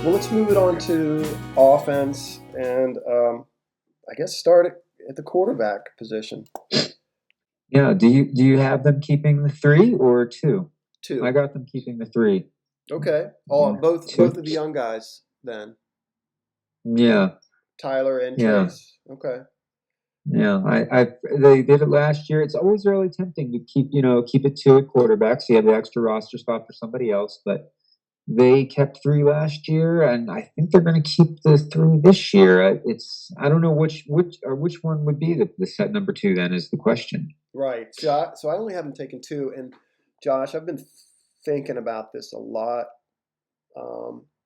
Well, let's move it on to offense and I guess start at the quarterback position. Yeah. Do you have them keeping the three or two? I Two. got them keeping the three. Okay. All Yeah. both Two. of the young guys then. Yeah. Tyler and Yeah. Trace. Okay. Yeah. They did it last year. It's always really tempting to keep it two at quarterback, so you have the extra roster spot for somebody else. But they kept three last year, and I think they're going to keep the three this year. I don't know which one would be the set number two. Then is the question. Right. So I only have them taken two. And Josh, I've been thinking about this a lot.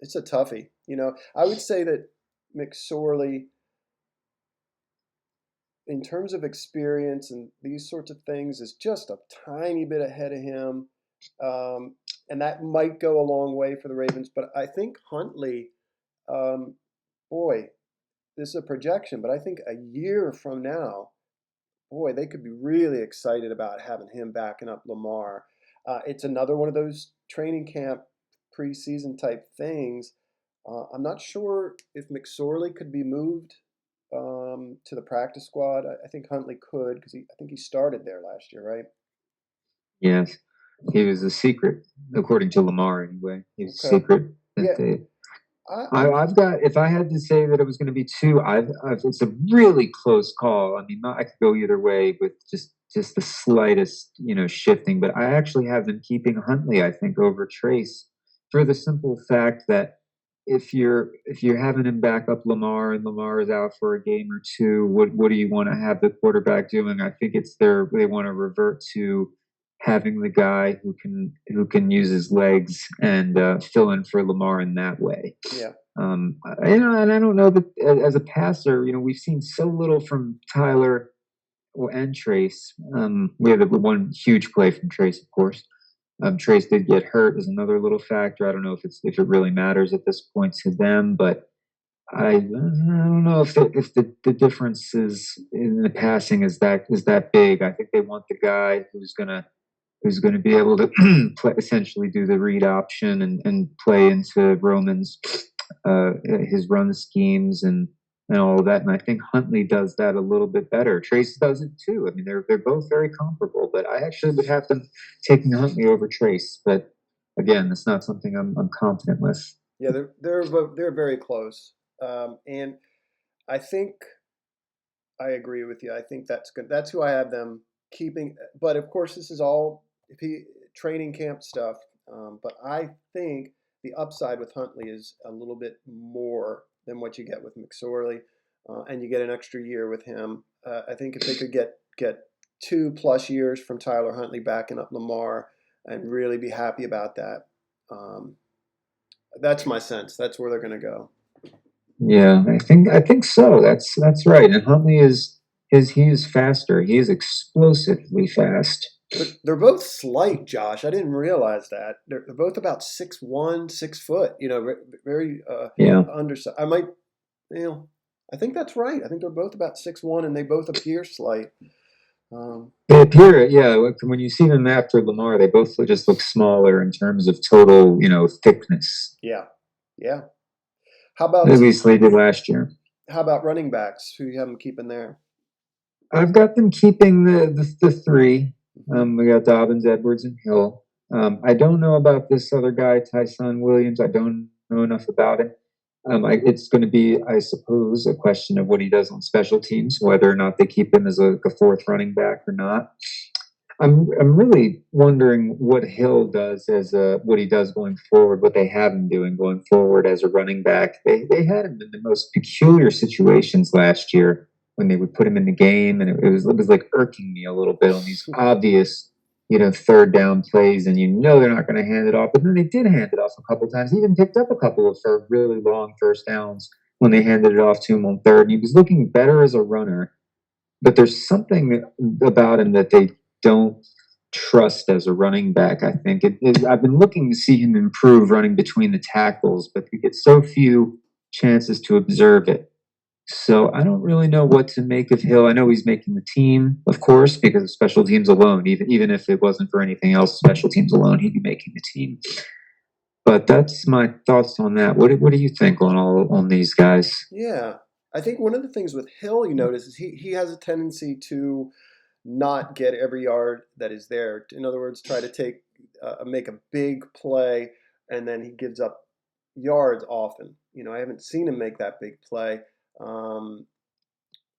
It's a toughie. I would say that McSorley, in terms of experience and these sorts of things, is just a tiny bit ahead of him. Um, and that might go a long way for the Ravens. But I think Huntley, um, boy, this is a projection, but I think a year from now, boy, they could be really excited about having him backing up Lamar. It's another one of those training camp preseason type things. I'm not sure if McSorley could be moved to the practice squad. I think Huntley could because I think he started there last year, right? Yes, he was a secret, according to Lamar. Anyway, he was a Okay. secret that Yeah, they. I'm I've got. If I had to say that it was going to be two, it's a really close call. I mean, I could go either way with just the slightest, shifting. But I actually have them keeping Huntley. I think over Trace for the simple fact that if you're having him back up Lamar and Lamar is out for a game or two, what do you want to have the quarterback doing? I think they want to revert to having the guy who can use his legs and fill in for Lamar in that way. yeah. And I don't know that as a passer, we've seen so little from Tyler and Trace. We have the one huge play from Trace, of course. Trace did get hurt is another little factor. I don't know if it really matters at this point to them, but I don't know if the difference is in the passing is that big. I think they want the guy who's gonna be able to essentially do the read option and play into Roman's his run schemes and all of that. And I think Huntley does that a little bit better. Trace does it too. I mean, they're both very comparable, but I actually would have them taking Huntley over Trace. But again, it's not something I'm confident with. Yeah, they're very close. And I think I agree with you. I think that's good. That's who I have them keeping. But of course, this is all training camp stuff. But I think the upside with Huntley is a little bit more than what you get with McSorley, and you get an extra year with him. I think if they could get 2+ years from Tyler Huntley backing up Lamar and really be happy about that, um, that's my sense. That's where they're going to go. Yeah, I think so. That's right. And Huntley he is faster. He is explosively fast. They're both slight, Josh. I didn't realize that. They're both about 6'1", 6 foot. Very Yeah. undersized. I think that's right. I think they're both about 6'1", and they both appear slight. They appear, yeah. When you see them after Lamar, they both just look smaller in terms of total, thickness. Yeah, yeah. How about At least they did last year. how about running backs? Who you have them keeping there? I've got them keeping the three. Mhm. We got Dobbins, Edwards, and Hill. I don't know about this other guy, Tyson Williams. I don't know enough about him. It's going to be, I suppose, a question of what he does on special teams, whether or not they keep him as a fourth running back or not. I'm really wondering what Hill does what he does going forward, what they have him doing going forward as a running back. They had him in the most peculiar situations last year when they would put him in the game, and it was like irking me a little bit on these obvious, third down plays, and they're not going to hand it off. But then they did hand it off a couple of times. He even picked up a couple of really long first downs when they handed it off to him on third. And he was looking better as a runner, but there's something about him that they don't trust as a running back. I think I've been looking to see him improve running between the tackles, but we get so few chances to observe it. So I don't really know what to make of Hill. I know he's making the team, of course, because of special teams alone. Even if it wasn't for anything else, special teams alone, he'd be making the team. But that's my thoughts on that. What do you think on all on these guys? Yeah. I think one of the things with Hill, you notice, is he has a tendency to not get every yard that is there. In other words, try to make a big play, and then he gives up yards often. I haven't seen him make that big play um,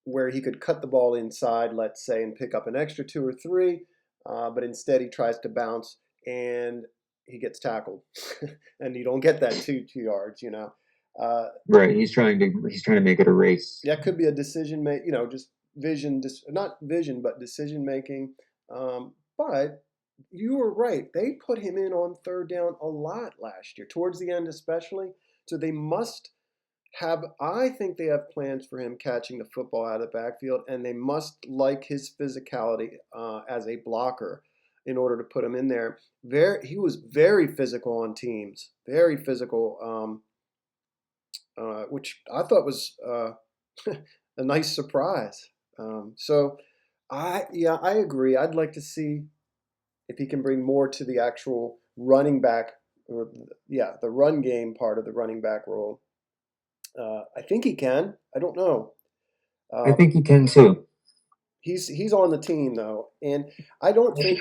where he could cut the ball inside, let's say, and pick up an extra two or three, but instead he tries to bounce and he gets tackled, and you don't get that two yards. Uh, Right, he's trying to make it a race. that could be a decision make, just vision, not vision, but decision making. But you were right. They put him in on third down a lot last year, towards the end especially. So they must have, I think they have plans for him catching the football out of the backfield, and they must like his physicality as a blocker in order to put him in there. He was very physical on teams, very physical. Which I thought was a nice surprise. So yeah, I agree. I'd like to see if he can bring more to the actual running back, or yeah, the run game part of the running back role. I think he can. I don't know. I Uh, think he can too. he's on the team though, and I don't think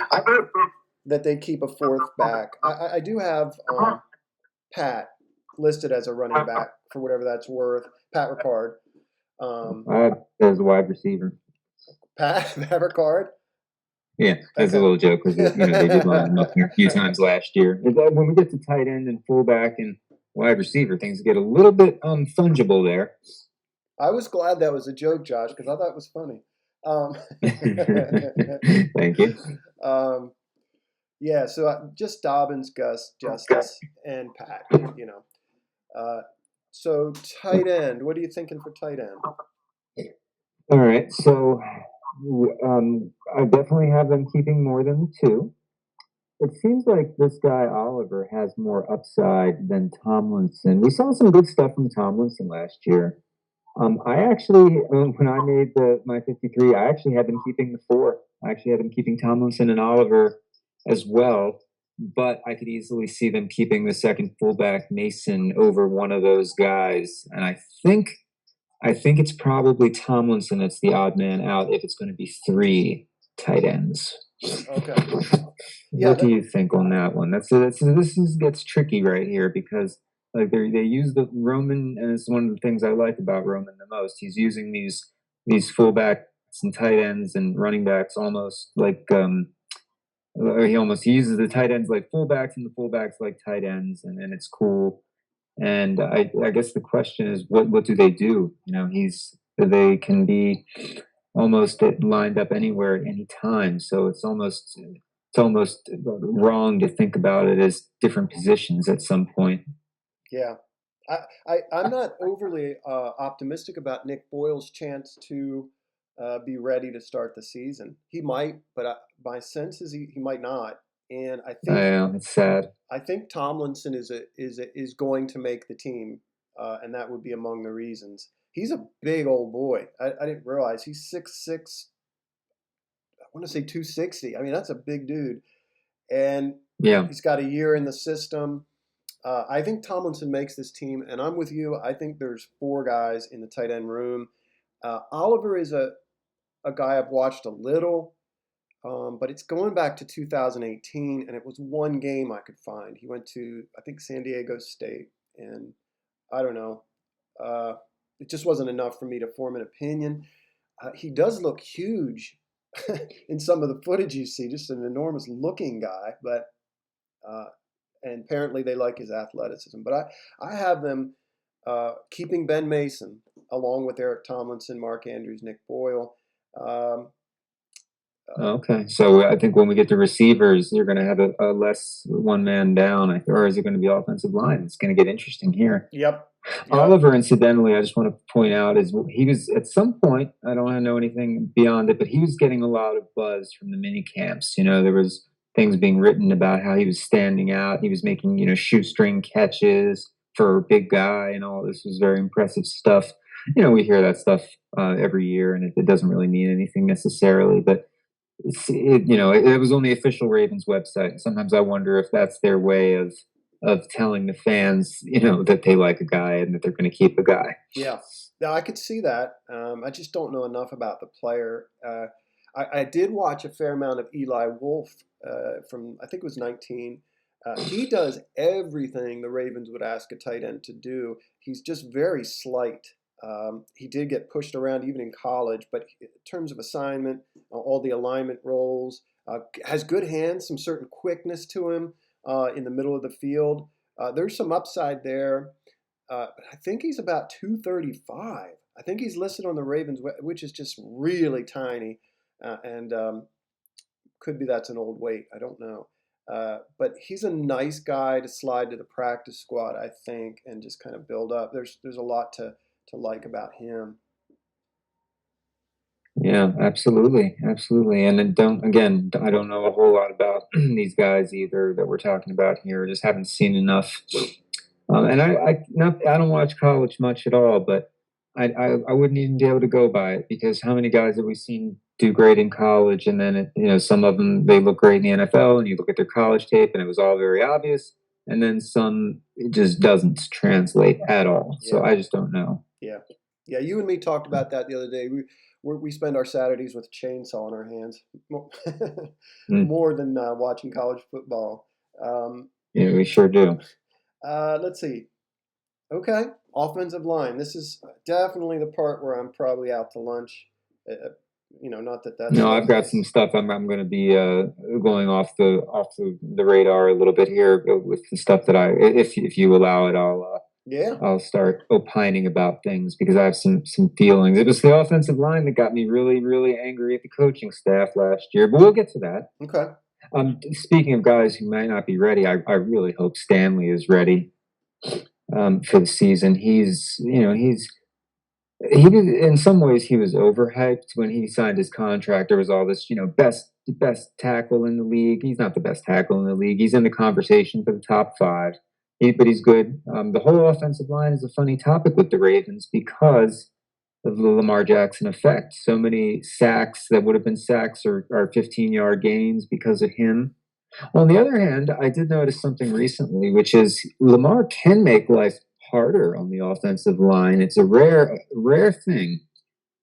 that they keep a fourth back. I do have Pat listed as a running back for whatever that's worth. Pat Ricard. Um, As a wide receiver. Pat Ricard. Yeah, as a Okay. little joke because they did line him up here a few times last year. When we get to tight end and fullback and wide receiver, things get a little bit fungible there. I was glad that was a joke, Josh, because I thought it was funny. Um, Thank you. um, yeah, so just Dobbins, Gus, Justice, and Pat. You know. Uh, so tight end. What are you thinking for tight end? All right, so I definitely have them keeping more than two. It seems like this guy Oliver has more upside than Tomlinson. We saw some good stuff from Tomlinson last year. I actually, when I made my 53, I actually had them keeping the four. I actually had them keeping Tomlinson and Oliver as well, but I could easily see them keeping the second fullback Mason over one of those guys. And I think it's probably Tomlinson that's the odd man out if it's going to be three tight ends. Okay. Yeah. What do you think on that one? This gets tricky right here because like they use the Roman, and it's one of the things I like about Roman the most. He's using these fullbacks and tight ends and running backs almost like or he uses the tight ends like fullbacks and the fullbacks like tight ends, and it's cool. And I guess the question is, what do they do? They can be almost lined up anywhere at any time. So it's almost wrong to think about it as different positions at some point. Yeah. I'm not overly optimistic about Nick Boyle's chance to be ready to start the season. He might, but my sense is he might not. And It's sad. I think Tomlinson is going to make the team, and that would be among the reasons. He's a big old boy. I didn't realize he's 6'6". I want to say 260. I mean, that's a big dude, and Yeah. he's got a year in the system. I think Tomlinson makes this team, and I'm with you. I think there's four guys in the tight end room. Oliver is a guy I've watched a little, but it's going back to 2018, and it was one game I could find. He went to, I think, San Diego State, and I don't know. Uh, it just wasn't enough for me to form an opinion. He does look huge in some of the footage you see, just an enormous looking guy, but uh, and apparently they like his athleticism. But I have them keeping Ben Mason along with Eric Tomlinson, Mark Andrews, Nick Boyle. Um, Okay. So I think when we get to receivers, you're going to have a less one man down, or is it going to be offensive line? It's going to get interesting here. yep, yep, Oliver, incidentally, I just want to point out is he was at some point. I don't want to know anything beyond it, but he was getting a lot of buzz from the mini camps. There was things being written about how he was standing out. He was making shoestring catches for a big guy, and all this was very impressive stuff. We hear that stuff every year, and it doesn't really mean anything necessarily, but. It was on the official Ravens website. Sometimes I wonder if that's their way of of telling the fans, that they like a guy and that they're going to keep a guy. Yeah, yeah, I could see that. I just don't know enough about the player. I did watch a fair amount of Eli Wolf from I think it was 19. He does everything the Ravens would ask a tight end to do. He's just very slight. He did get pushed around even in college, but in terms of assignment, all the alignment roles, has good hands, some certain quickness to him in the middle of the field. There's some upside there. I think he's about 235. I think he's listed on the Ravens, which is just really tiny, and could be that's an old weight. I don't know. But he's a nice guy to slide to the practice squad, I think, and just kind of build up. There's a lot to like about him. Yeah, absolutely, absolutely. And then I don't know a whole lot about these guys either that we're talking about here. Just haven't seen enough. And I don't watch college much at all, but I wouldn't even be able to go by it because how many guys have we seen do great in college, and then some of them they look great in the NFL, and you look at their college tape, and it was all very obvious, and then some it just doesn't translate at all. So Yeah, I just don't know. yeah, yeah. You and me talked about that the other day. We spend our Saturdays with a chainsaw in our hands Mm. more than watching college football. Um, Yeah, we sure do. let's see. Okay, offensive line. This is definitely the part where I'm probably out to lunch. Not that that's No, the I've got some case. stuff I'm going to be going off the radar a little bit here with the stuff that if you allow it, Yeah. I'll start opining about things because I have some feelings. It was the offensive line that got me really really angry at the coaching staff last year, but we'll get to that. Okay. Speaking of guys who might not be ready, I really hope Stanley is ready for the season. He was in some ways he was overhyped when he signed his contract. There was all this, best tackle in the league. He's not the best tackle in the league. He's in the conversation for the top five, but he's good. The whole offensive line is a funny topic with the Ravens because of the Lamar Jackson effect. So many sacks that would have been sacks or 15-yard gains because of him. On the other hand, I did notice something recently, which is Lamar can make life harder on the offensive line. It's a rare thing.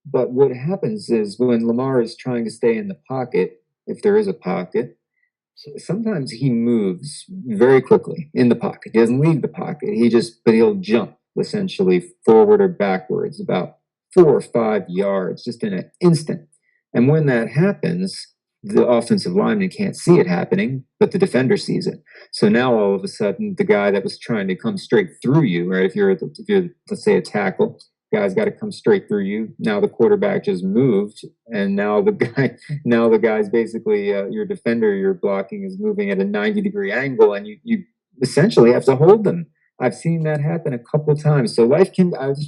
But what happens is when Lamar is trying to stay in the pocket, if there is a pocket, sometimes he moves very quickly in the pocket. He doesn't leave the pocket. But he'll jump essentially forward or backwards about 4 or 5 yards just in an instant. And when that happens, the offensive lineman can't see it happening, but the defender sees it. So now all of a sudden, the guy that was trying to come straight through you, right? If you're let's say a tackle, guy's got to come straight through you. Now the quarterback just moved, and now the guy's basically your defender you're blocking is moving at a 90-degree angle, and you essentially have to hold them. I've seen that happen a couple of times. So I just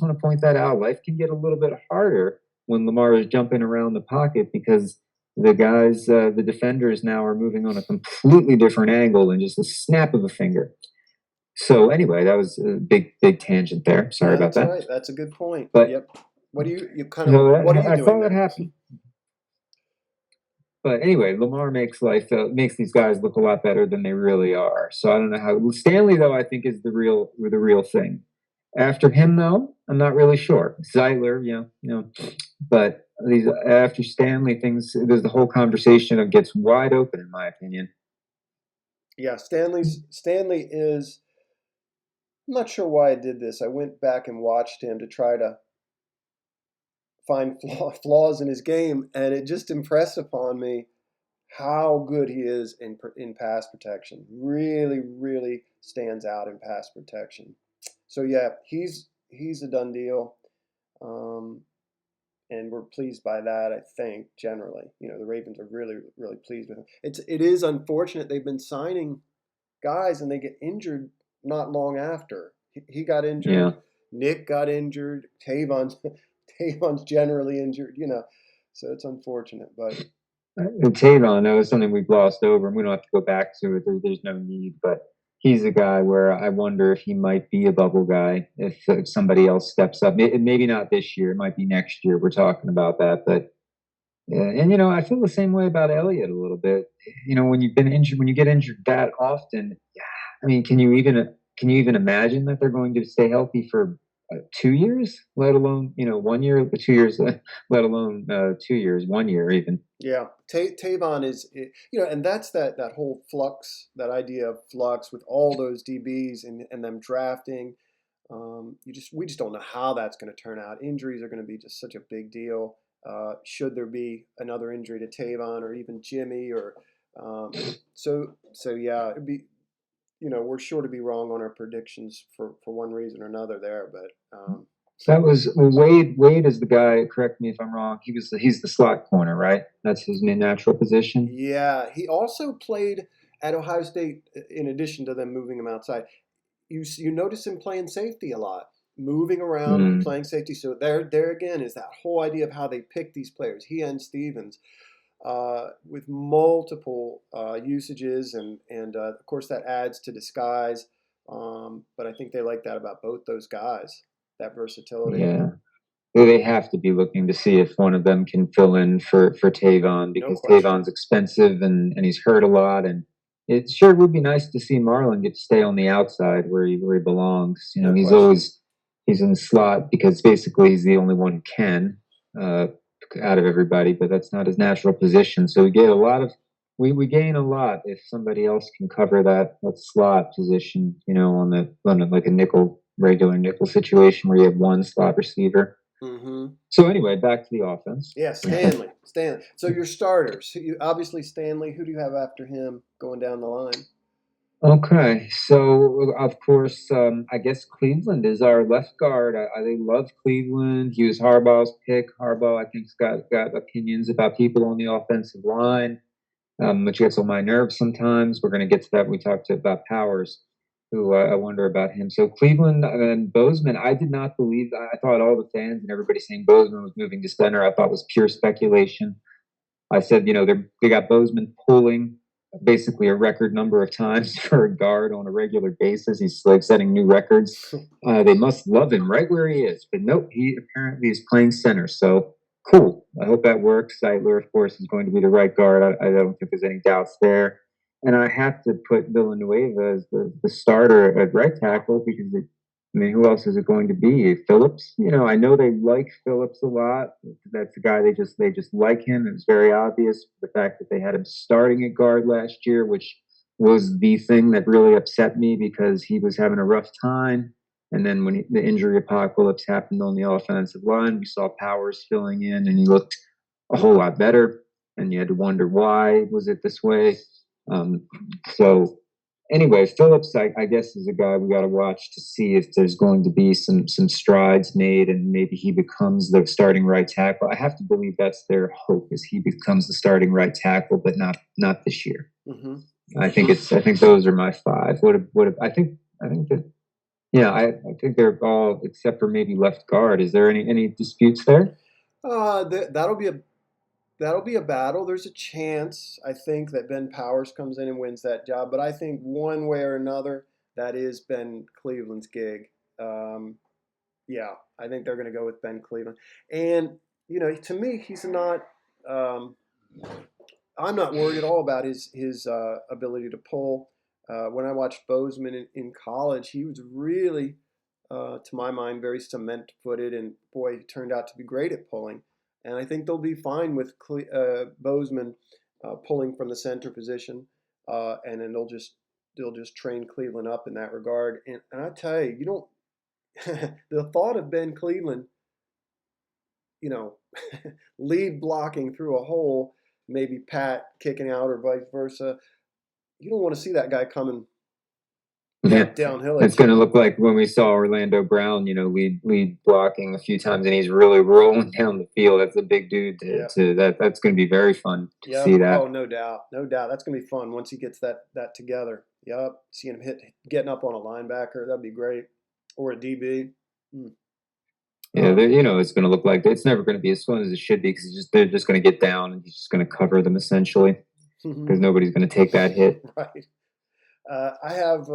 want to point that out. Life can get a little bit harder when Lamar is jumping around the pocket because the defenders now are moving on a completely different angle in just a snap of a finger. So anyway, that was a big tangent there. Sorry No, about that's all that. right. That's a good point. But Yep. What do you kind of what are you I doing saw it there? happen. But anyway, Lamar makes these guys look a lot better than they really are. So I don't know how Stanley though. I think is the real thing. After him though, I'm not really sure. Zeitler, but these after Stanley things, there's the whole conversation of gets wide open in my opinion. Yeah, Stanley is. I'm not sure why I did this. I went back and watched him to try to find flaws in his game, and it just impressed upon me how good he is in pass protection. Really, really stands out in pass protection. So yeah, he's a done deal, um, and we're pleased by that. I think generally, the Ravens are really, really pleased with him. It is unfortunate they've been signing guys and they get injured not long after. He got Yeah. injured. Nick got injured. Tavon's generally injured. So it's unfortunate, but Tavon, that was something we glossed over, and we don't have to go back to it. There's no need, but he's a guy where I wonder if he might be a bubble guy if somebody else steps up. Maybe not this year. It might be next year. We're talking about that, but yeah, and I feel the same way about Elliott a little bit. When you've been injured, when you get injured that often, I mean, can you even imagine that they're going to stay healthy for 2 years, let alone 1 year, 2 years, let alone 2 years, 1 year even. Yeah, Tavon is, and that's that whole flux, that idea of flux with all those DBs and them drafting. We just don't know how that's going to turn out. Injuries are going to be just such a big deal. Should there be another injury to Tavon or even Jimmy or so yeah, it'd be we're sure to be wrong on our predictions for one reason or another there, but That was Wade. Wade is the guy. Correct me if I'm wrong. He's the slot corner, right? That's his main natural position. yeah, he also played at Ohio State in addition to them moving him outside. You notice him playing safety a lot, moving around and Mm, playing safety. So there again is that whole idea of how they pick these players. He and Stevens with multiple usages, and of course that adds to disguise. But I think they like that about both those guys, that versatility. yeah. They have to be looking to see if one of them can fill in for Tavon No because question. Tavon's expensive and he's hurt a lot. And it sure would be nice to see Marlon get to stay on the outside where he belongs. No question. He's in the slot because basically he's the only one who can uh, out of everybody, but that's not his natural position. So we gain a lot if somebody else can cover that slot position, like a regular nickel situation where you have one slot receiver. Mm-hmm. So anyway, back to the offense. Yeah, Stanley. Stanley. So your starters. Obviously Stanley. Who do you have after him going down the line? Okay, so of course, I guess Cleveland is our left guard. They love Cleveland. He was Harbaugh's pick. Harbaugh, I think's got opinions about people on the offensive line, which gets on my nerves sometimes. We're going to get to that when we talk about Powers, who I wonder about him. So Cleveland and Bozeman, I did not believe. I thought all the fans and everybody saying Bozeman was moving to center, I thought was pure speculation. I said, they got Bozeman pulling basically a record number of times for a guard on a regular basis. He's like setting new records. They must love him right where he is, but nope, he apparently is playing center. So cool. I hope that works. Seidler, of course, is going to be the right guard. I don't think there's any doubts there. And I have to put Villanueva as the starter at right tackle because I mean, who else is it going to be? Phillips? I know they like Phillips a lot. That's the guy they just like him. It was very obvious the fact that they had him starting at guard last year, which was the thing that really upset me because he was having a rough time. And then when the injury apocalypse happened on the offensive line, we saw Powers filling in, and he looked a whole lot better. And you had to wonder why was it this way. Um, so anyway, Phillips, I guess, is a guy we got to watch to see if there's going to be some strides made, and maybe he becomes the starting right tackle. I have to believe that's their hope, is he becomes the starting right tackle, but not this year. Mm-hmm. I think those are my five. I think that yeah, I think they're all except for maybe left guard. Is there any disputes there? That'll be a battle. There's a chance, I think, that Ben Powers comes in and wins that job. But I think one way or another, that is Ben Cleveland's gig. Um, yeah, I think they're going to go with Ben Cleveland. And, to me, he's not. Um, I'm not worried at all about his ability to pull. When I watched Bozeman in college, he was really, to my mind, very cement footed, and boy, he turned out to be great at pulling. And I think they'll be fine with Bozeman pulling from the center position, and then they'll just train Cleveland up in that regard. And I tell you, you don't the thought of Ben Cleveland, you know, lead blocking through a hole, maybe Pat kicking out or vice versa. You don't want to see that guy coming Yeah, downhill it's at going to you. look like when we saw Orlando Brown, lead blocking a few times, and he's really rolling down the field. That's a big dude Yeah. to that. That's going to be very fun to see Yep. Oh, that. no doubt. No doubt. That's gonna be fun once he gets that together. Yep. Seeing him getting up on a linebacker, that'd be great. Or a DB. Mm. Yeah, Um, it's going to look like it's never going to be as fun as it should be because they're just going to get down and he's just going to cover them essentially because nobody's going to take that hit. right. I have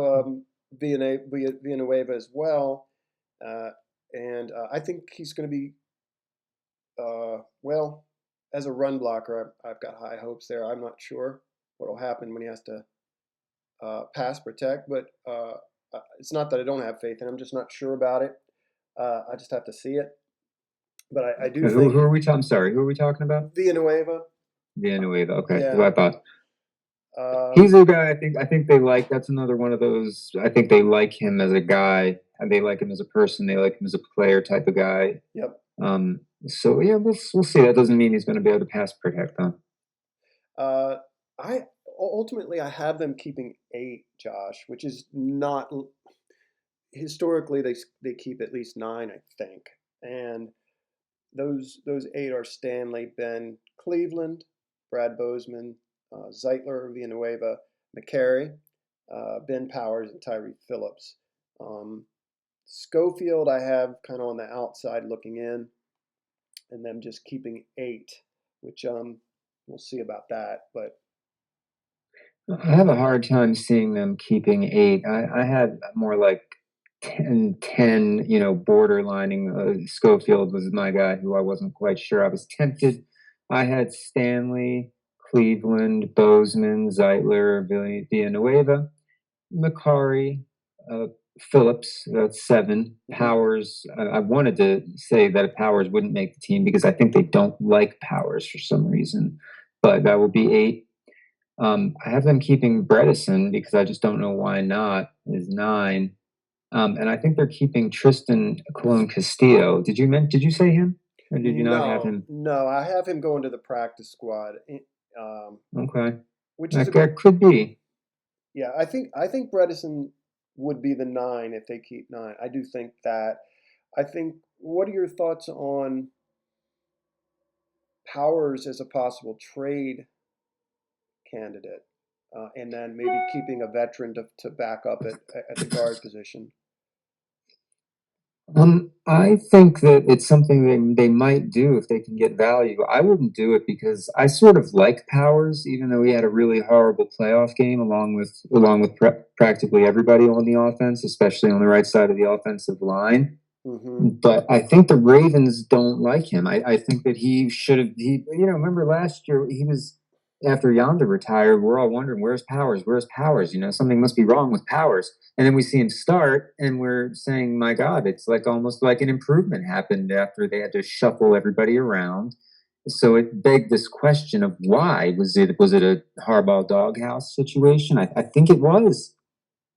Villanueva as well, uh, and I think he's going to be well as a run blocker. I've got high hopes there. I'm not sure what will happen when he has to pass protect, but it's not that I don't have faith in him. I'm just not sure about it. I just have to see it. But I do Who think are we? I'm sorry. Who are we talking about? Villanueva. Villanueva. Okay, because Yeah. I thought he's Um, a guy. I think they like. That's another one of those. I think they like him as a guy. And they like him as a person. They like him as a player type of guy. yep. So yeah, we'll see. That doesn't mean he's going to be able to pass protect though. Uh, I ultimately I have them keeping 8, Josh, which is not historically they keep at least 9, I think, and those 8 are Stanley, Ben, Cleveland, Brad Bozeman, Zeitler, Villanueva, McCary, Ben Powers, and Tyree Phillips. Um, Schofield I have kind of on the outside looking in, and them just keeping 8, which we'll see about that, but. I have a hard time seeing them keeping 8. I had more like 10, borderlining. Schofield was my guy who I wasn't quite sure. I was tempted. I had Stanley, Cleveland, Bozeman, Zeitler, Villanueva, Macari, uh, Phillips, that's 7. Mhm. Powers, I wanted to say that Powers wouldn't make the team because I think they don't like Powers for some reason, but that would be 8. I have them keeping Bredesen because I just don't know why not, is 9. And I think they're keeping Tristan Colon Castillo. Did you say him? Or did you not have No, him? no, I have him going to the practice squad, Okay. which is That, a that could be. yeah. I think Bredesen would be the 9 if they keep 9. I do think that. I think. What are your thoughts on Powers as a possible trade candidate, and then maybe keeping a veteran to back up at the guard position? I think that it's something they might do if they can get value. I wouldn't do it because I sort of like Powers, even though he had a really horrible playoff game along with practically everybody on the offense, especially on the right side of the offensive line. Mm-hmm. But I think the Ravens don't like him. I think that he should have. Remember last year he was after Yonder retired. We're all wondering where's Powers? Where's Powers? Something must be wrong with Powers. And then we see him start, and we're saying, my God, it's like almost like an improvement happened after they had to shuffle everybody around. So it begged this question of why was it a Harbaugh doghouse situation? I think it was.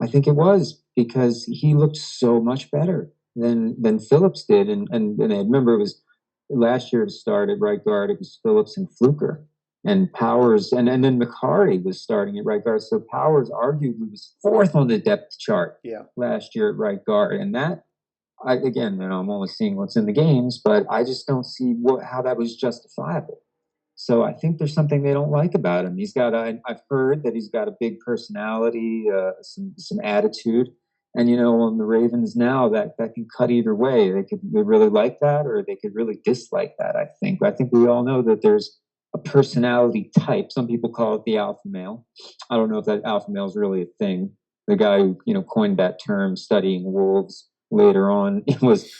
I think it was because he looked so much better than Phillips did, and I remember it was last year to start at right guard. It was Phillips and Fluker and Powers, and then Macari was starting at right guard. So Powers arguably was 4th on the depth chart Yeah. last year at right guard, and that again, I'm only seeing what's in the games, but I just don't see how that was justifiable. So I think there's something they don't like about him. I've heard that he's got a big personality, some attitude, and on the Ravens now that can cut either way. They really like that, or they could really dislike that. I think we all know that there's a personality type. Some people call it the alpha male. I don't know if that alpha male is really a thing. The guy who coined that term, studying wolves later on, was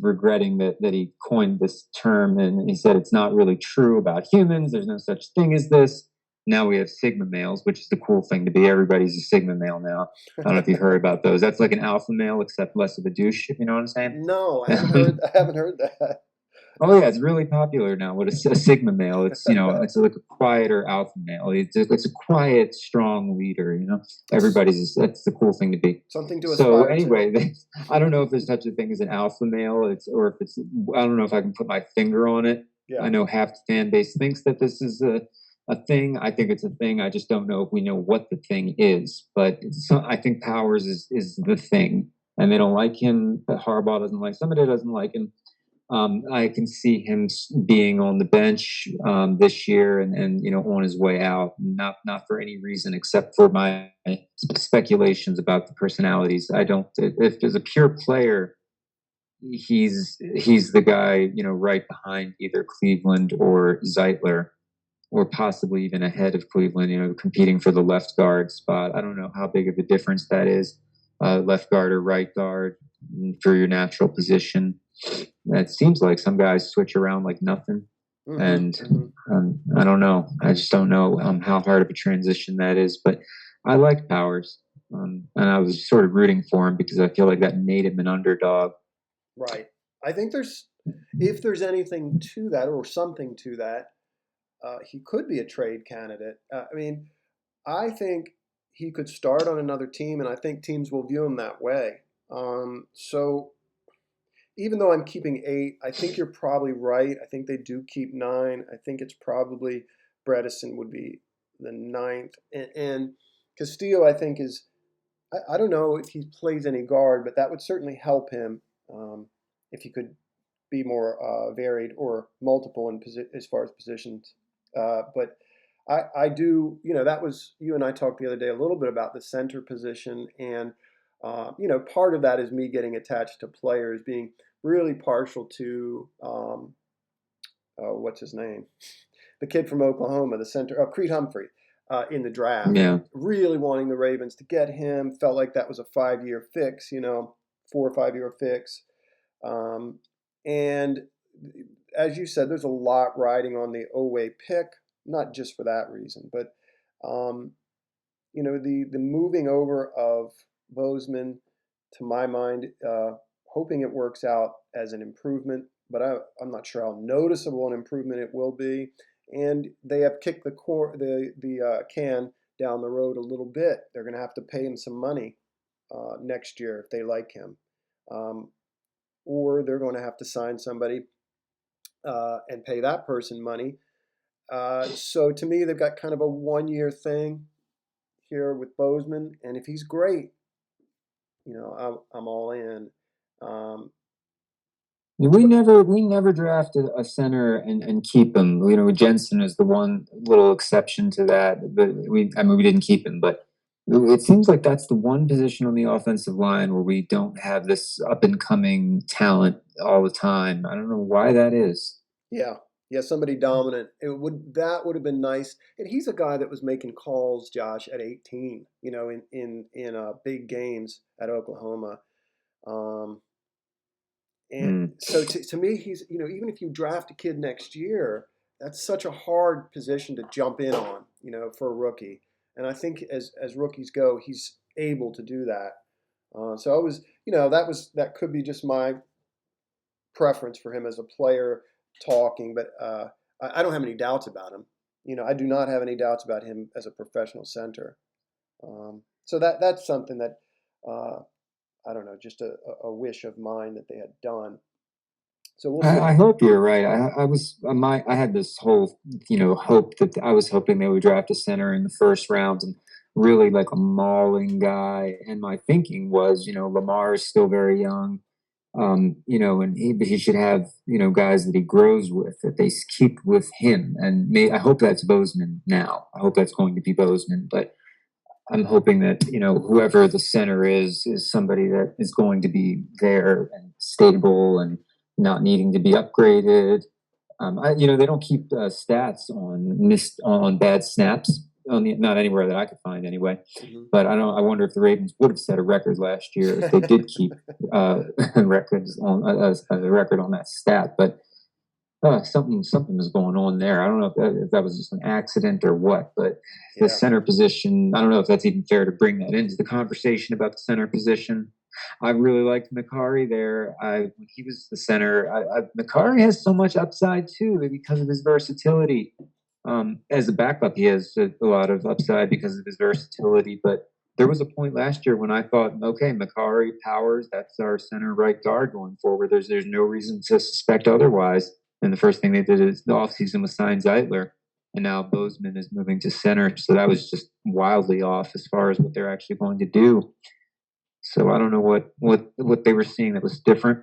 regretting that he coined this term, and he said it's not really true about humans. There's no such thing as this. Now we have Sigma males, which is the cool thing to be. Everybody's a Sigma male now. I don't know if you've heard about those. That's like an alpha male, except less of a douche. You know what I'm saying? No, I haven't heard. I haven't heard that. Oh yeah, it's really popular now. What is a Sigma male? It's like a quieter alpha male. It's a quiet, strong leader. That's the cool thing to be. Something to So aspire to. anyway, I don't know if there's such a thing as an alpha male. Or if it's. I don't know if I can put my finger on it. Yeah. I know half the fan base thinks that this is a thing. I think it's a thing. I just don't know if we know what the thing is. But I think Powers is the thing, and they don't like him. But Harbaugh doesn't like somebody doesn't like him. I can see him being on the bench this year, and on his way out. Not for any reason except for my speculations about the personalities. I don't. If there's a pure player, he's the guy right behind either Cleveland or Zeitler, or possibly even ahead of Cleveland. Competing for the left guard spot. I don't know how big of a difference that is. Left guard or right guard for your natural position. It seems like some guys switch around like nothing, Mm-hmm. and Mm-hmm. I don't know. I just don't know how hard of a transition that is. But I like Powers, and I was sort of rooting for him because I feel like that made him an underdog. Right. I think if there's anything to that or something to that, he could be a trade candidate. I mean, I think he could start on another team, and I think teams will view him that way. So even though I'm keeping 8, I think you're probably right. I think they do keep 9. I think it's probably Bredesen would be the ninth, and Castillo I think is I don't know if he plays any guard, but that would certainly help him if he could be more varied or multiple as far as positions. But I do, that was you and I talked the other day a little bit about the center position, and part of that is me getting attached to players, being really partial to what's his name, the kid from Oklahoma, the center, Creed Humphrey, in the draft. Yeah. Really wanting the Ravens to get him, felt like that was a 5-year fix, 4 or 5-year fix. And as you said, there's a lot riding on the Oweh pick, not just for that reason, but um, the moving over of Bozeman, to my mind, hoping it works out as an improvement, but I'm not sure how noticeable an improvement it will be. And they have kicked the can down the road a little bit. They're going to have to pay him some money next year if they like him, um, or they're going to have to sign somebody and pay that person money. So to me, they've got kind of a 1-year thing here with Bozeman, and if he's great, I'm all in. Um, but We never drafted a center and keep him. Jensen is the one little exception to that. But we didn't keep him, but it seems like that's the one position on the offensive line where we don't have this up and coming talent all the time. I don't know why that is. yeah, yeah, somebody dominant. That would have been nice. And he's a guy that was making calls, Josh, at 18. In big games at Oklahoma. Um, And Mm. so to me, he's, even if you draft a kid next year, that's such a hard position to jump in on, for a rookie. And I think as rookies go, he's able to do that. So I was, that could be just my preference for him as a player talking, but I don't have any doubts about him. I do not have any doubts about him as a professional center. So that's something that uh, I don't know, just a wish of mine that they had done. So we'll see. I hope you're right. I had this whole hope that I was hoping they would draft a center in the first round and really like a mauling guy. And my thinking was, Lamar is still very young, and he should have guys that he grows with that they keep with him. And I hope that's Bozeman now. I hope that's going to be Bozeman, but I'm hoping that whoever the center is somebody that is going to be there and stable and not needing to be upgraded. They don't keep stats on bad snaps not anywhere that I could find anyway. Mhm. But I don't. I wonder if the Ravens would have set a record last year if they did keep records on a record on that stat. But something is going on there. I don't know if that was just an accident or what, but the Yeah. center position, I don't know if that's even fair to bring that into the conversation about the center position. I really liked Makari there. When he was the center, Makari has so much upside too because of his versatility. As a backup, he has a lot of upside because of his versatility. But there was a point last year when I thought, okay, Makari Powers, that's our center right guard going forward. There's no reason to suspect otherwise. And the first thing they did is the offseason was sign Zeitler. And now Bozeman is moving to center. So that was just wildly off as far as what they're actually going to do. So I don't know what they were seeing that was different.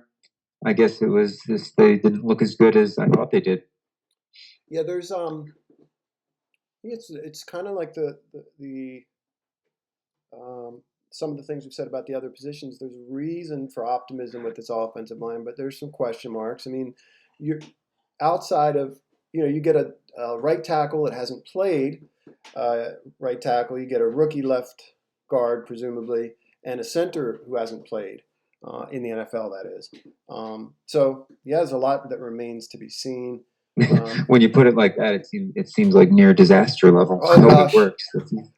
I guess it was this they didn't look as good as I thought they did. Yeah, there's it's kind of like the some of the things we've said about the other positions. There's reason for optimism with this offensive line, but there's some question marks. I mean, you're outside of you get a right tackle that hasn't played right tackle. You get a rookie left guard presumably, and a center who hasn't played in the NFL. That is. So yeah, there's a lot that remains to be seen. When you put it like that, it seems like near disaster level. Oh I hope it gosh, works.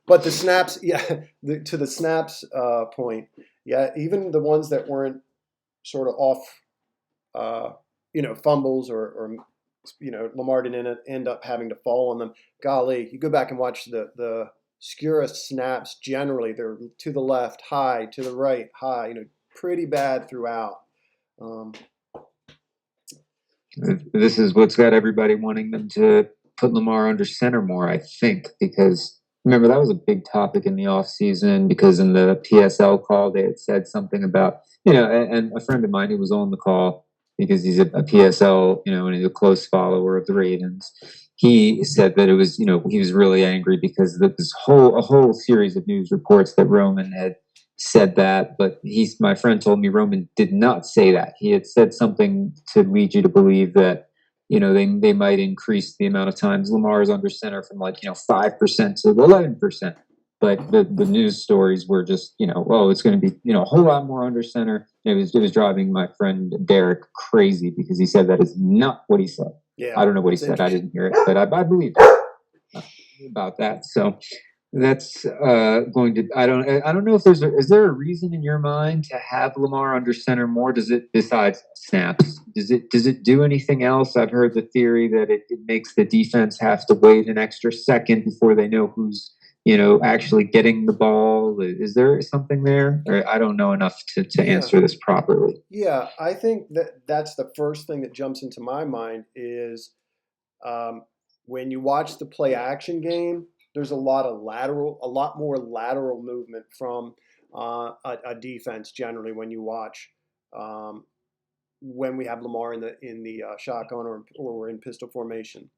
but the snaps, yeah, to the snaps point, yeah, even the ones that weren't sort of off, uh, fumbles or Lamar didn't end up having to fall on them. Golly, you go back and watch the Skura snaps. Generally, they're to the left, high, to the right, high. Pretty bad throughout. Um, This is what's got everybody wanting them to put Lamar under center more, I think, because remember that was a big topic in the offseason because in the PSL call they had said something about, and a friend of mine who was on the call because he's a PSL, and he's a close follower of the Ravens. He said that it was, he was really angry because this whole series of news reports that Roman had said that, but my friend told me Roman did not say that. He had said something to lead you to believe that, they might increase the amount of times Lamar is under center from 5% to 11%. But the news stories were just, oh, it's going to be, a whole lot more under center. It was driving my friend Derek crazy because he said that is not what he said. yeah, I don't know what he that's said. I interesting. didn't hear it, but I believe about that. So that's going to. I don't know if is there a reason in your mind to have Lamar under center more? Does it besides snaps? Does it do anything else? I've heard the theory that it makes the defense have to wait an extra second before they know who's actually getting the ball. Is there something there? Or I don't know enough to Yeah, answer this properly. yeah. I think that's the first thing that jumps into my mind is um, when you watch the play action game. There's a lot more lateral movement from a defense generally when you watch. Um, when we have Lamar in the shotgun or we're in pistol formation,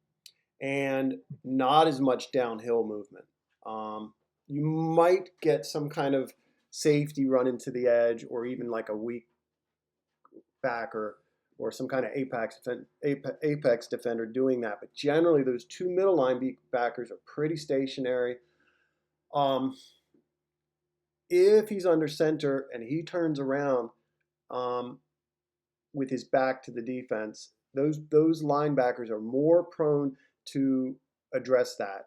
and not as much downhill movement. Um, you might get some kind of safety run into the edge, or even like a weak backer or some kind of apex defender doing that. But generally, those two middle line backers are pretty stationary. Um, if he's under center and he turns around, um, with his back to the defense, those linebackers are more prone to address that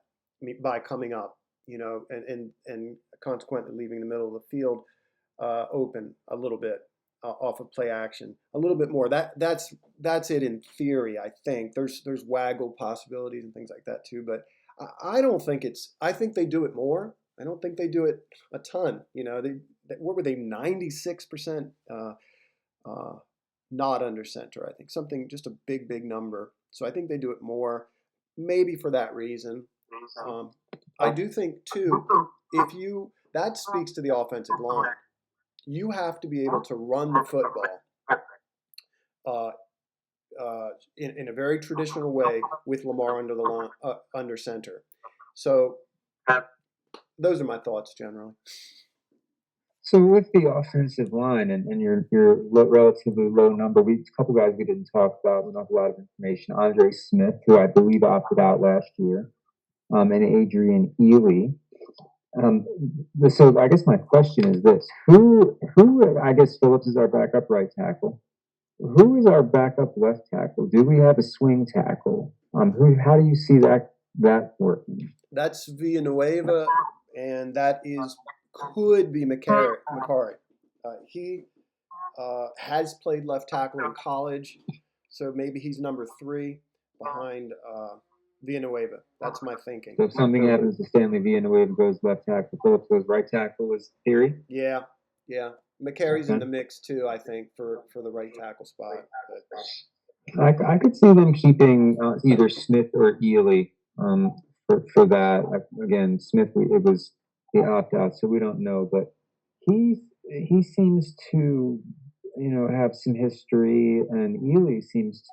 by coming up, and consequently leaving the middle of the field open a little bit off of play action, a little bit more. That's it in theory. I think there's waggle possibilities and things like that too, but I don't think it's. I think they do it more. I don't think they do it a ton. What were they 96%? Uh, not under center. I think something just a big number. So I think they do it more, maybe for that reason. Um, I do think too, if you that speaks to the offensive line. You have to be able to run the football uh, in a very traditional way with Lamar under the line, under center. So those are my thoughts generally. So with the offensive line and your relatively low number, a couple guys we didn't talk about, we don't have a lot of information. Andre Smith, who I believe opted out last year, and Adrian Ely. Um, so I guess my question is this: who? I guess Phillips is our backup right tackle. Who is our backup left tackle? Do we have a swing tackle? Who? How do you see that working? That's Villanueva, and that is could be McCarry. He has played left tackle in college, so maybe he's number three behind Villanueva. That's my thinking. So if something happens to Stanley Villanueva goes left tackle, Phillips goes right tackle is theory. Yeah, yeah. McCarry's in Okay. the mix too, I think, for the right tackle spot. But I could see them keeping either Smith or Ely for that. Again, Smith it was the opt out, so we don't know. But he seems to have some history, and Ely seems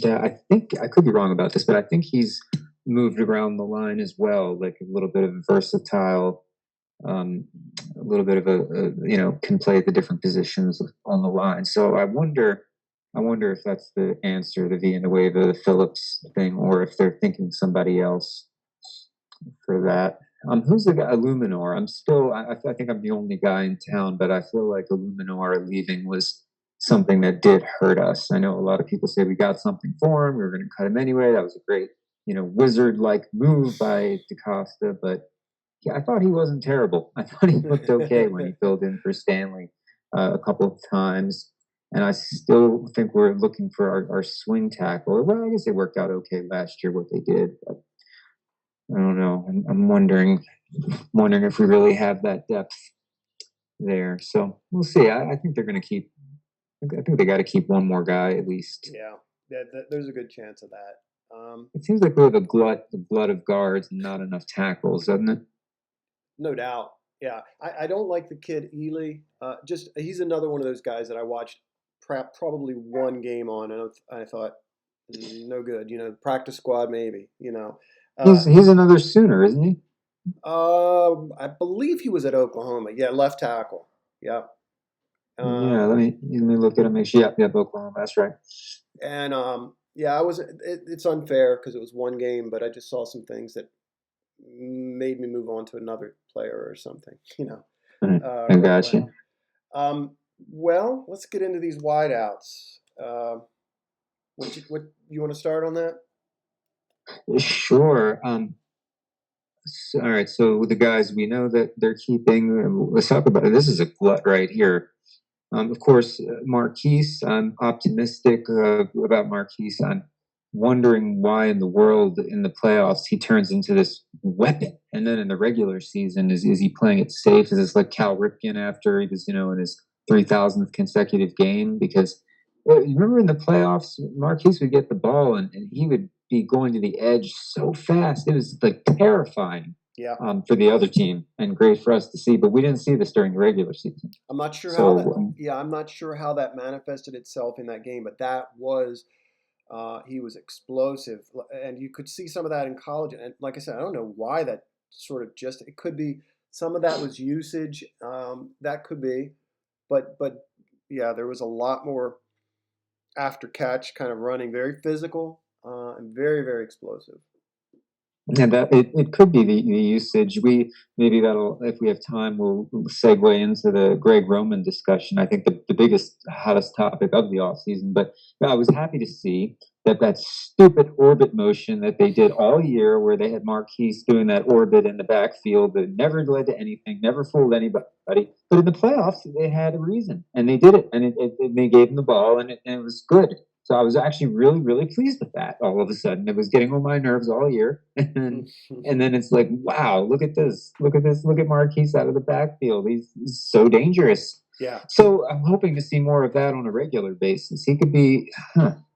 to. I think I could be wrong about this, but I think he's moved around the line as well, like a little bit of a versatile. Um, a little bit of can play the different positions on the line. So I wonder if that's the answer to Villanueva, the Phillips thing, or if they're thinking somebody else for that. Who's the guy? Illuminor. I think I'm the only guy in town, but I feel like Illuminor leaving was something that did hurt us. I know a lot of people say we got something for him. We were going to cut him anyway. That was a great, wizard-like move by DaCosta. But yeah, I thought he wasn't terrible. I thought he looked okay when he filled in for Stanley a couple of times. And I still think we're looking for our swing tackle. Well, I guess it worked out okay last year what they did. But I don't know. I'm wondering if we really have that depth there. So we'll see. I think they're going to keep. I think they got to keep one more guy at least. Yeah, there's a good chance of that. It seems like we have a glut of guards and not enough tackles, doesn't it? No doubt. Yeah, I don't like the kid Ely. Just he's another one of those guys that I watched probably one game on, and I thought no good. Practice squad maybe. He's another Sooner, isn't he? I believe he was at Oklahoma. Yeah, left tackle. Yeah. Yeah, let me look at him. Make sure. Yep, Oklahoma. That's right. And yeah, I was. It's unfair because it was one game, but I just saw some things that made me move on to another player or something. I Right got away. you. Well, let's get into these wideouts. What you want to start on that? Sure. All right. So the guys we know that they're keeping. Let's talk about it. This is a glut right here. Of course, Marquise. I'm optimistic about Marquise. I'm wondering why in the world in the playoffs he turns into this weapon, and then in the regular season is he playing it safe? Is this like Cal Ripken after he was in his 3,000th consecutive game? Because remember in the playoffs, Marquise would get the ball and he would be going to the edge so fast. It was like terrifying. Yeah. For the other team and great for us to see, but we didn't see this during the regular season. I'm not sure how that. So Yeah, I'm not sure how that manifested itself in that game, but that was he was explosive, and you could see some of that in college. And like I said, I don't know why that sort of just. It could be some of that was usage. That could be, but yeah, there was a lot more after catch kind of running, very physical and very very explosive. yeah, that it could be the usage. We maybe that'll if we have time, we'll segue into the Greg Roman discussion. I think the biggest, hottest topic of the off season. But yeah, I was happy to see that stupid orbit motion that they did all year, where they had Marquise doing that orbit in the backfield that never led to anything, never fooled anybody. But in the playoffs, they had a reason, and they did it, and they gave him the ball, and it was good. So I was actually really, really pleased with that. All of a sudden, it was getting on my nerves all year, and then it's like, wow, look at this, look at this, look at Marquise out of the backfield. He's so dangerous. Yeah. So I'm hoping to see more of that on a regular basis. He could be,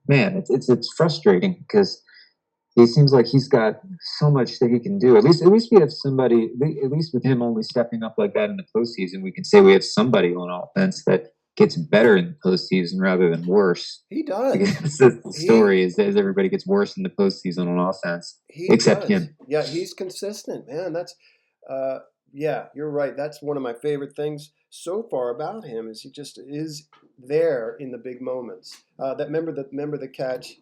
man, it's frustrating because he seems like he's got so much that he can do. At least we have somebody. At least with him only stepping up like that in the postseason, we can say we have somebody on offense that gets better in the postseason rather than worse. He does. Because the story is everybody gets worse in the postseason on offense, except him. Yeah, he's consistent, man. Yeah, you're right. That's one of my favorite things so far about him is he just is there in the big moments. Remember the catch.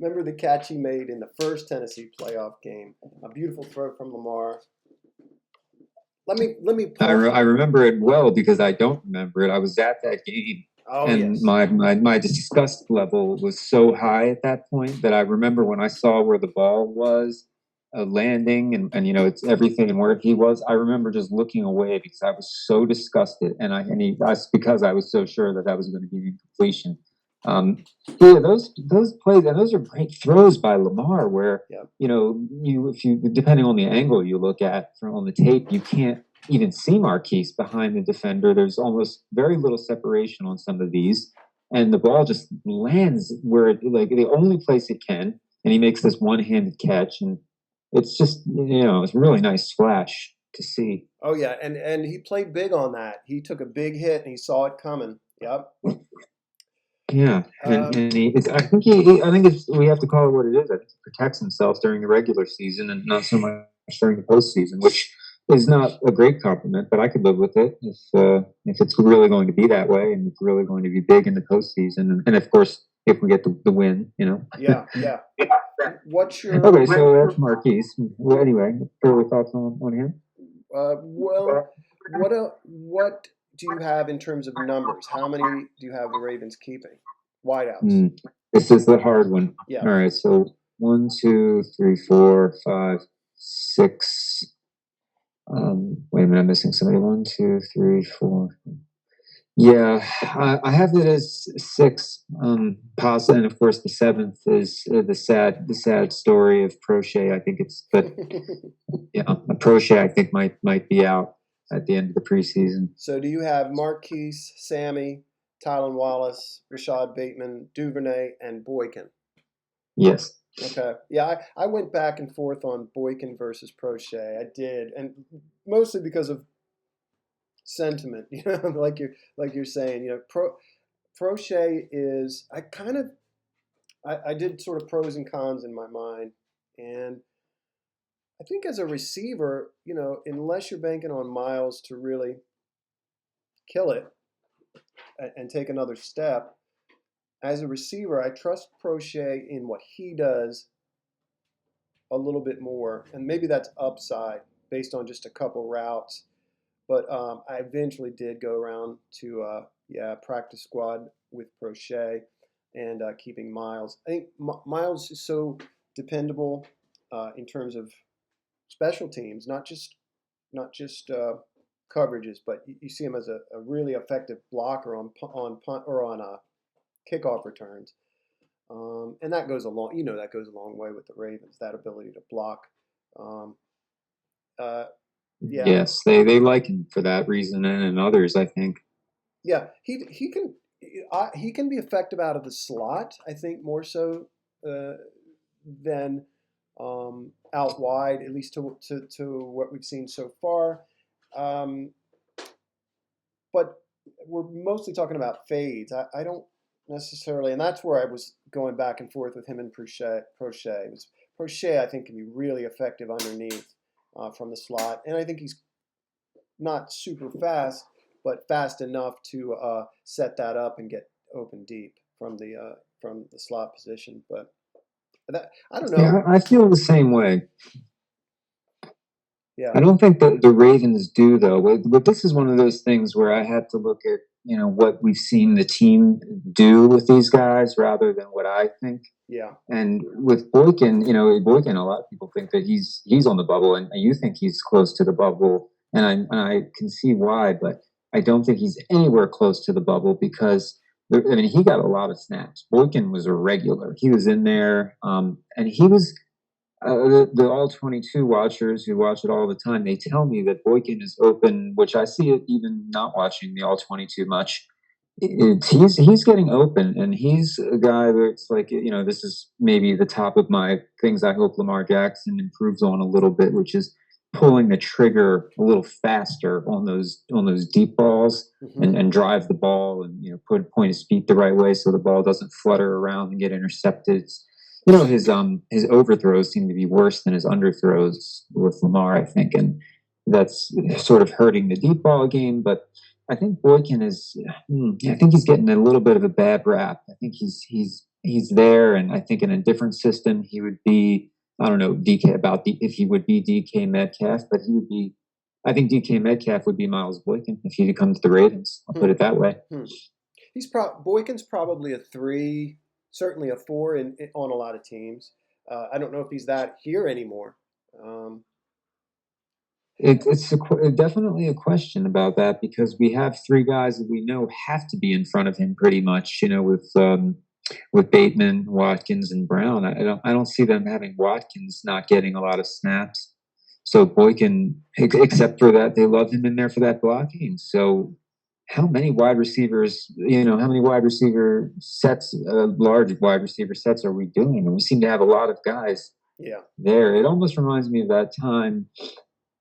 Remember the catch he made in the first Tennessee playoff game? A beautiful throw from Lamar. Let me pull. I remember it well because I don't remember it. I was at that game. Oh, and yes. my disgust level was so high at that point that I remember when I saw where the ball was landing and it's everything and where he was. I remember just looking away because I was so disgusted, that's because I was so sure that was going to be an incompletion. Yeah, those plays, and those are great throws by Lamar where if you depending on the angle you look at on the tape, you can't even see Marquise behind the defender. There's almost very little separation on some of these, and the ball just lands where like the only place it can, and he makes this one-handed catch, and it's just it's a really nice splash to see. Oh yeah, and he played big on that. He took a big hit and he saw it coming. Yep. Yeah, and I think we have to call it what it is. I think he protects himself during the regular season and not so much during the postseason, which is not a great compliment, but I could live with it if it's really going to be that way and it's really going to be big in the postseason, and of course if we get the win, Yeah. What's your okay? So that's Marquise. Well, anyway, further thoughts on him? well, what do you have in terms of numbers? How many do you have the Ravens keeping? Wideouts. Mm, this is the hard one. Yeah. All right, so 1, 2, 3, 4, 5, 6. Wait a minute, I'm missing somebody. 1, 2, 3, 4. Yeah, I have it as 6. And of course the seventh is the sad story of Prochet. I think it's, but yeah, Prochet I think might be out at the end of the preseason. So do you have Marquise, Sammy, Tylan Wallace, Rashad Bateman, Duvernay, and Boykin? Yes. Okay. Yeah, I went back and forth on Boykin versus Prochet. I did, and mostly because of sentiment. Like you're saying. Prochet is. I did sort of pros and cons in my mind, and I think as a receiver, unless you're banking on Miles to really kill it and take another step, as a receiver, I trust Prochet in what he does a little bit more, and maybe that's upside based on just a couple routes. But I eventually did go around to practice squad with Prochet and keeping Miles. I think Miles is so dependable in terms of special teams, not just coverages, but you see him as a really effective blocker on punt or on kickoff returns. And that goes along, that goes a long way with the Ravens, that ability to block. Um, uh, yeah, Yes, they like him for that reason and others, I think. yeah, he can be effective out of the slot. I think more so uh, than out wide, at least to what we've seen so far. Um, but we're mostly talking about fades. I don't necessarily, and that's where I was going back and forth with him and Prochet. Prochet, I think, can be really effective underneath from the slot, and I think he's not super fast, but fast enough to set that up and get open deep from the slot position. But that I don't Yeah, know. I feel the same way. Yeah, I don't think that the Ravens do though. But this is one of those things where I have to look at what we've seen the team do with these guys rather than what I think. yeah, And with Boykin, Boykin, a lot of people think that he's on the bubble, and you think he's close to the bubble, and I can see why, but I don't think he's anywhere close to the bubble because I mean he got a lot of snaps. Boykin was a regular; he was in there, and he was the all 22 watchers who watch it all the time. They tell me that Boykin is open, which I see it even not watching the all 22 much. He's getting open, and he's a guy that's like this is maybe the top of my things. I hope Lamar Jackson improves on a little bit, which is pulling the trigger a little faster on those deep balls hmm and drive the ball and put point his feet the right way so the ball doesn't flutter around and get intercepted. His overthrows seem to be worse than his underthrows with Lamar, I think, and that's sort of hurting the deep ball game. But I think Boykin is. I think he's getting a little bit of a bad rap. I think he's there, and I think in a different system he would be. I don't know DK about if he would be DK Metcalf, but he would be. I think DK Metcalf would be Miles Boykin if he'd come to the Ravens. I'll put hmm it that way. hmm Boykin's probably a 3, certainly a 4 on a lot of teams. I don't know if he's that here anymore. Um, It's definitely a question about that because we have three guys that we know have to be in front of him pretty much. With Bateman, Watkins, and Brown. I don't see them having Watkins not getting a lot of snaps. So Boykin, except for that, they love him in there for that blocking. So how many wide receivers? How many wide receiver sets, large wide receiver sets, are we doing? And we seem to have a lot of guys yeah, there. It almost reminds me of that time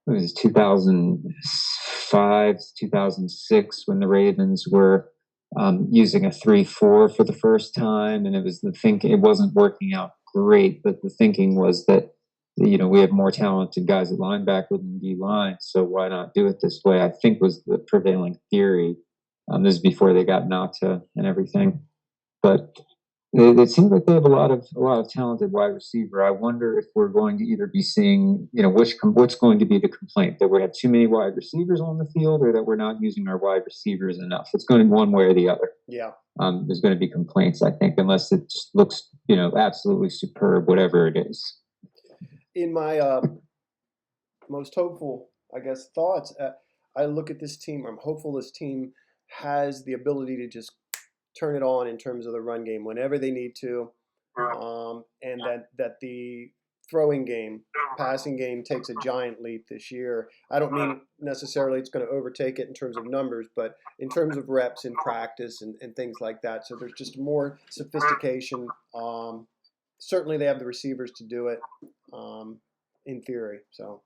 it was 2005, 2006 when the Ravens were using a 3-4 for the first time, and it wasn't working out great, but the thinking was that we have more talented guys at linebacker than D line, so why not do it this way? I think was the prevailing theory. This is before they got Nata and everything, but it seems like they have a lot of talented wide receiver. I wonder if we're going to either be seeing, what's going to be the complaint, that we have too many wide receivers on the field, or that we're not using our wide receivers enough. It's going to be one way or the other. Yeah. There's going to be complaints, I think, unless it just looks, absolutely superb, whatever it is. In my most hopeful, I guess, thoughts, I look at this team. I'm hopeful this team has the ability to just turn it on in terms of the run game whenever they need to, and that the throwing game, passing game takes a giant leap this year. I don't mean necessarily it's going to overtake it in terms of numbers, but in terms of reps in practice and things like that. So there's just more sophistication. Certainly, they have the receivers to do it, in theory. So.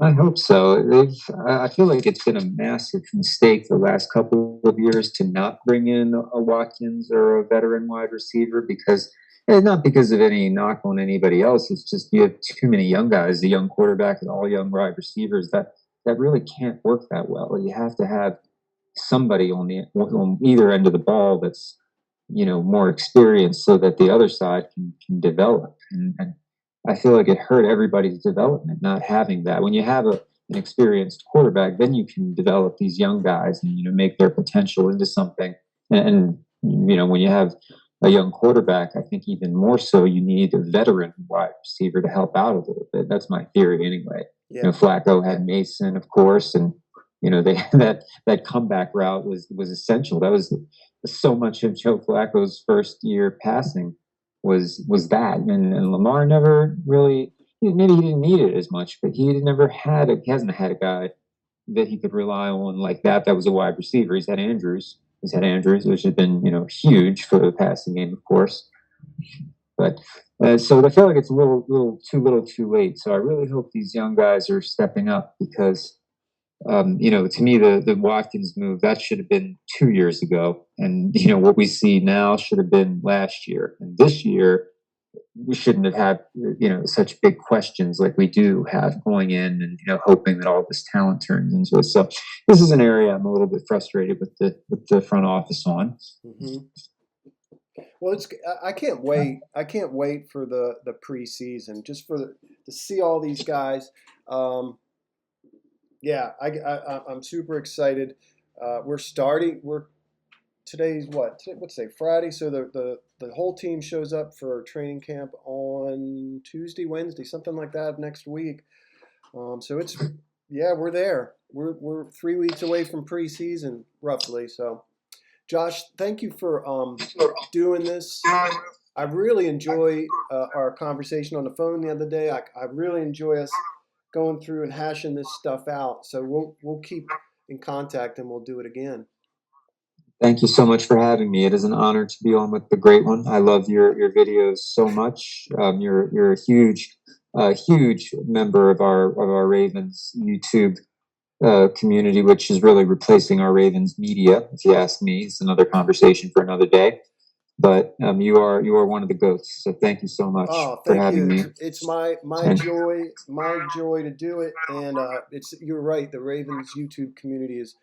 I hope so. I feel like it's been a massive mistake the last couple of years to not bring in a Watkins or a veteran wide receiver, because, not because of any knock on anybody else. It's just you have too many young guys, the young quarterback and all young wide receivers, that really can't work that well. You have to have somebody on either end of the ball that's, more experienced, so that the other side can develop. And I feel like it hurt everybody's development not having that. When you have an experienced quarterback, then you can develop these young guys and, make their potential into something. And when you have a young quarterback, I think even more so you need a veteran wide receiver to help out a little bit. That's my theory anyway. Yeah. Flacco had Mason, of course, and they that comeback route was essential. That was so much of Joe Flacco's first year passing was that, and Lamar never really. Maybe he didn't need it as much, but he hasn't had a guy that he could rely on like that. That was a wide receiver. He's had Andrews, which has been huge for the passing game, of course. But so I feel like it's a little too late. So I really hope these young guys are stepping up, because to me, the Watkins move, that should have been 2 years ago, and what we see now should have been last year. And this year, we shouldn't have had such big questions like we do have going in, and hoping that all this talent turns into it. So this is an area I'm a little bit frustrated with the front office on. Mm-hmm. Well, I can't wait. I can't wait for the preseason, just to see all these guys. Yeah, I'm super excited. We're starting. Today's what? What's today? Friday. So the whole team shows up for training camp on Tuesday, Wednesday, something like that next week. So we're there. We're 3 weeks away from preseason roughly. So, Josh, thank you for doing this. I really enjoy our conversation on the phone the other day. I really enjoy us going through and hashing this stuff out. So we'll keep in contact and we'll do it again. Thank you so much for having me. It is an honor to be on with the great one. I love your videos so much. You're a huge member of our Ravens YouTube community, which is really replacing our Ravens media. If you ask me, it's another conversation for another day. But you are one of the goats. So thank you so much for Thank having you. me. It's my joy to do it. And you're right. The Ravens YouTube community is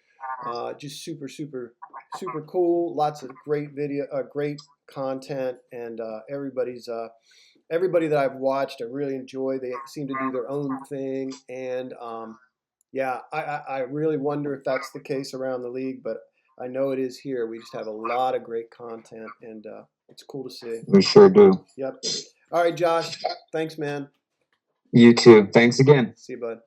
just super cool. Lots of great great content, and everybody that I've watched, I really enjoy. They seem to do their own thing, and yeah, I really wonder if that's the case around the league, but I know it is here. We just have a lot of great content, and it's cool to see. We sure do. Yep. All right, Josh. Thanks, man. You too. Thanks again. See you, bud.